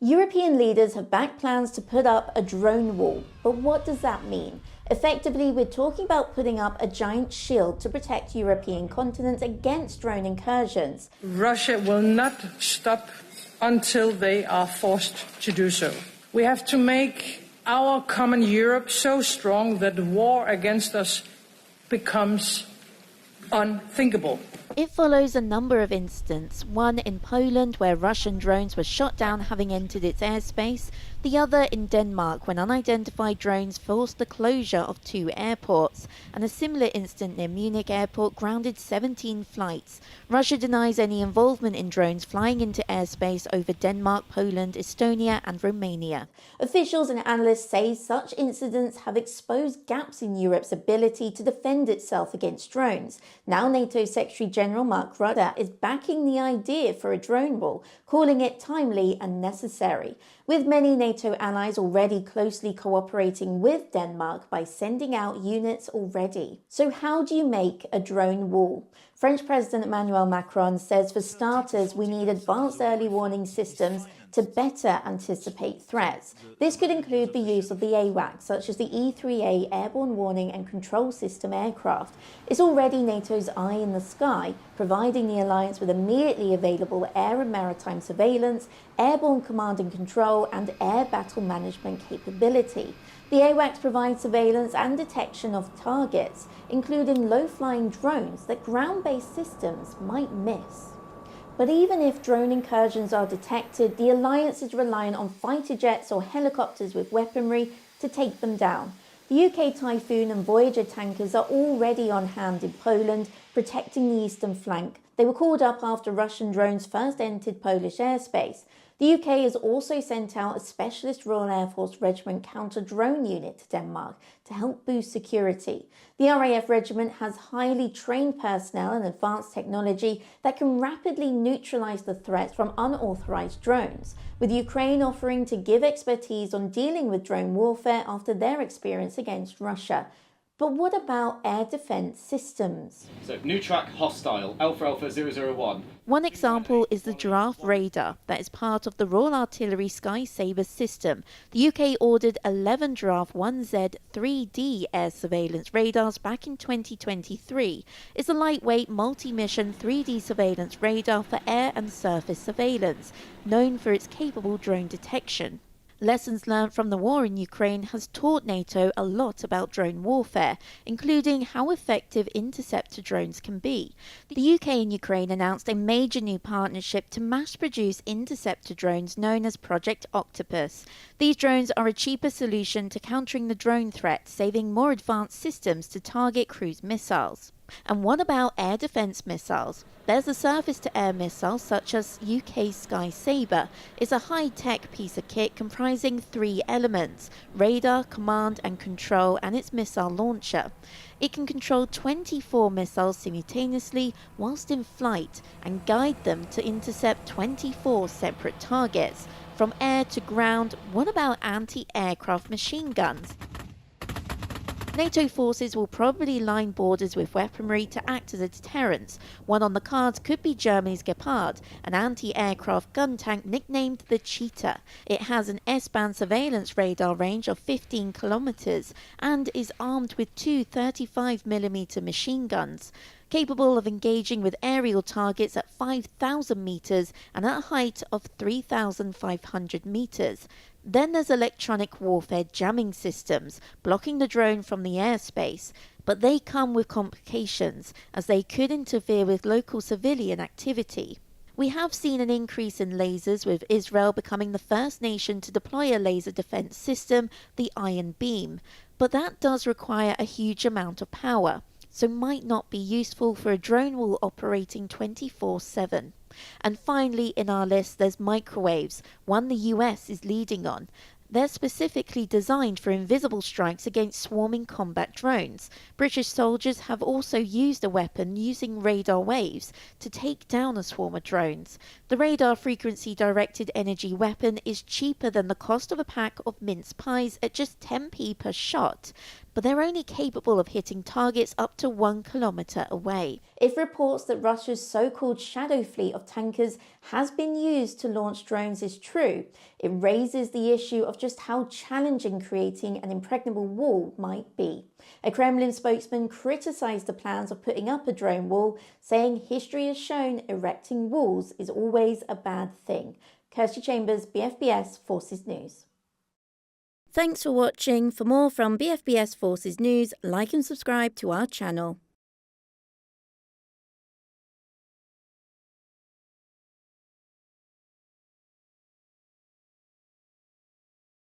European leaders have backed plans to put up a drone wall. But what does that mean? Effectively, we're talking about putting up a giant shield to protect European continents against drone incursions. Russia will not stop until they are forced to do so. We have to make our common Europe so strong that war against us becomes unthinkable. It follows a number of incidents, one in Poland where Russian drones were shot down having entered its airspace, the other in Denmark when unidentified drones forced the closure of 2 airports, and a similar incident near Munich airport grounded 17 flights. Russia denies any involvement in drones flying into airspace over Denmark, Poland, Estonia and Romania. Officials and analysts say such incidents have exposed gaps in Europe's ability to defend itself against drones. Now NATO Secretary General Mark Rutte is backing the idea for a drone wall, calling it timely and necessary. With many NATO allies already closely cooperating with Denmark by sending out units already. So how do you make a drone wall? French President Emmanuel Macron says for starters we need advanced early warning systems to better anticipate threats. This could include the use of the AWACS, such as the E-3A Airborne Warning and Control System aircraft. It's already NATO's eye in the sky, providing the alliance with immediately available air and maritime surveillance, airborne command and control, and air battle management capability. The AWACS provides surveillance and detection of targets, including low-flying drones that ground-based systems might miss. But even if drone incursions are detected, the alliance is reliant on fighter jets or helicopters with weaponry to take them down. The UK Typhoon and Voyager tankers are already on hand in Poland, protecting the eastern flank. They were called up after Russian drones first entered Polish airspace. The UK has also sent out a specialist Royal Air Force Regiment counter-drone unit to Denmark to help boost security. The RAF regiment has highly trained personnel and advanced technology that can rapidly neutralise the threats from unauthorised drones, with Ukraine offering to give expertise on dealing with drone warfare after their experience against Russia. But what about air defence systems? So, new track hostile, Alpha Alpha 001. One example is the Giraffe radar that is part of the Royal Artillery Sky Sabre system. The UK ordered 11 Giraffe 1Z 3D air surveillance radars back in 2023. It's a lightweight multi-mission 3D surveillance radar for air and surface surveillance, known for its capable drone detection. Lessons learned from the war in Ukraine has taught NATO a lot about drone warfare, including how effective interceptor drones can be. The UK and Ukraine announced a major new partnership to mass-produce interceptor drones known as Project Octopus. These drones are a cheaper solution to countering the drone threat, saving more advanced systems to target cruise missiles. And what about air defence missiles? There's a surface-to-air missile such as UK Sky Sabre. It's a high-tech piece of kit comprising 3 elements: radar, command and control, and its missile launcher. It can control 24 missiles simultaneously whilst in flight and guide them to intercept 24 separate targets. From air to ground, what about anti-aircraft machine guns? NATO forces will probably line borders with weaponry to act as a deterrent. One on the cards could be Germany's Gepard, an anti-aircraft gun tank nicknamed the Cheetah. It has an S-band surveillance radar range of 15 kilometers and is armed with 2 35mm machine guns, capable of engaging with aerial targets at 5,000 meters and at a height of 3,500 meters. Then there's electronic warfare jamming systems, blocking the drone from the airspace, but they come with complications, as they could interfere with local civilian activity. We have seen an increase in lasers, with Israel becoming the first nation to deploy a laser defense system, the Iron Beam, but that does require a huge amount of power, so might not be useful for a drone wall operating 24/7. And finally in our list there's microwaves, one the US is leading on. They're specifically designed for invisible strikes against swarming combat drones. British soldiers have also used a weapon using radar waves to take down a swarm of drones. The radar frequency directed energy weapon is cheaper than the cost of a pack of mince pies at just 10p per shot. but they're only capable of hitting targets up to 1 kilometre away. If reports that Russia's so-called shadow fleet of tankers has been used to launch drones is true, it raises the issue of just how challenging creating an impregnable wall might be. A Kremlin spokesman criticised the plans of putting up a drone wall, saying history has shown erecting walls is always a bad thing. Kirsty Chambers, BFBS Forces News. Thanks for watching. For more from BFBS Forces News, like and subscribe to our channel.